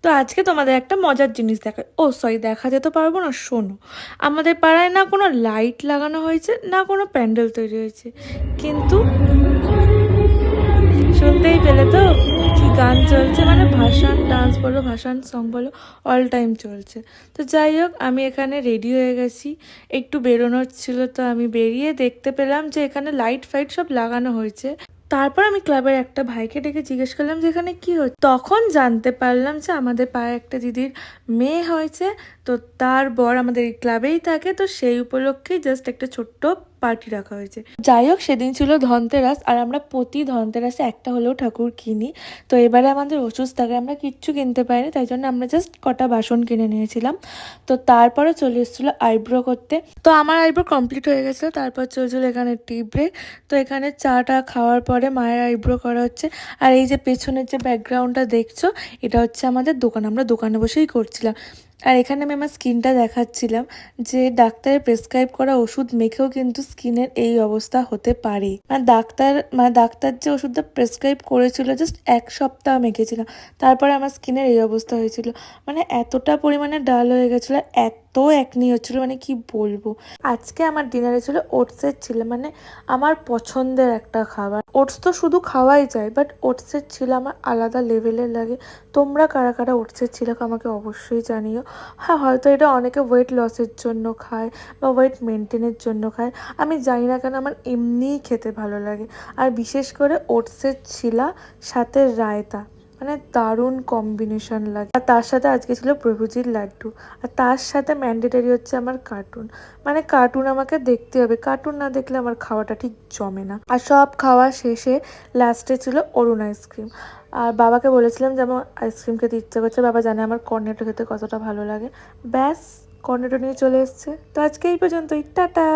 তো আজকে তোমাদের একটা মজার জিনিস দেখায়, ও সরি দেখাতে তো পারবো না, শোনো। আমাদের পাড়ায় না কোনো লাইট লাগানো হয়েছে, না কোনো প্যান্ডেল তৈরি হয়েছে, কিন্তু শুনতেই পেলে তো কি গান চলছে, মানে ভাসান ডান্স বলো, ভাসান সং বলো, অল টাইম চলছে। তো যাই হোক, আমি এখানে রেডি হয়ে গেছি, একটু বেরোনোর ছিল, তো আমি বেরিয়ে দেখতে পেলাম যে এখানে লাইট ফাইট সব লাগানো হয়েছে। তারপর আমি ক্লাবের একটা ভাইকে ডেকে জিজ্ঞেস করলাম যে এখানে কি হচ্ছে। তখন জানতে পারলাম যে আমাদের পাড়ায় একটা দিদির মেয়ে হয়েছে, তো তার বর আমাদের এই ক্লাবেই থাকে, তো সেই উপলক্ষেই জাস্ট একটা ছোট্ট পার্টি রাখা হয়েছে। যাই হোক, সেদিন ছিল ধনতেরাস, আর আমরা প্রতি ধনতেরাসে একটা হলেও ঠাকুর কিনি। তো এবারে আমাদের ওষুধ থাকে, আমরা কিচ্ছু কিনতে পারিনি, তাই জন্য আমরা জাস্ট কটা বাসন কিনে নিয়েছিলাম। তো তারপরে চলে এসেছিলো আইব্রো করতে। তো আমার আইব্রো কমপ্লিট হয়ে গেছিলো, তারপর চলছিল এখানে টি ব্রেক। তো এখানে চাটা খাওয়ার পরে মায়ের আইব্রো করা হচ্ছে। আর এই যে পেছনের যে ব্যাকগ্রাউন্ডটা দেখছো, এটা হচ্ছে আমাদের দোকান, আমরা দোকানে বসেই করছিলাম। আর এখানে আমি আমার স্কিনটা দেখাচ্ছিলাম যে ডাক্তারের প্রেসক্রাইব করা ওষুধ মেখেও কিন্তু স্কিনের এই অবস্থা হতে পারে। ডাক্তার যে ওষুধটা প্রেসক্রাইব করেছিল জাস্ট 1 সপ্তাহ মেখেছিলাম, তারপরে আমার স্কিনের এই অবস্থা হয়েছিল। মানে এতটা পরিমাণে ডাল হয়ে গেছিলো, এত একনি হচ্ছিলো, মানে কি বলবো। আজকে আমার ডিনারে ছিল ওটসের ছিল, মানে আমার পছন্দের একটা খাবার। ওটস তো শুধু খাওয়াই যায়, বাট ওটসের ছিল আমার আলাদা লেভেলের লাগে। তোমরা কারা কারা ওটসের ছিল আমাকে অবশ্যই জানিও। হ্যাঁ, হয়তো এটা অনেকে ওয়েট লসের জন্য খায় বা ওয়েট মেনটেনের জন্য খায়, আমি জানি না কেন, আমার এমনিই খেতে ভালো লাগে। আর বিশেষ করে ওটসের ছিলা সাথে রায়তা, মানে দারুণ কম্বিনেশন লাগে। আর তার সাথে আজকে ছিল প্রভুজির লাড্ডু, আর তার সাথে ম্যান্ডেটারি হচ্ছে আমার কার্টুন। মানে কার্টুন আমাকে দেখতে হবে, কার্টুন না দেখলে আমার খাওয়াটা ঠিক জমে না। আর সব খাওয়া শেষে লাস্টে ছিল অরুণ আইসক্রিম। আর বাবাকে বলেছিলাম যে আমার আইসক্রিম খেতে ইচ্ছে করছে, বাবা জানে আমার কর্নেটো খেতে কতটা ভালো লাগে। ব্যাস, কর্নেটো নিয়ে চলে এসছে। তো আজকে এই পর্যন্তই, টাটা।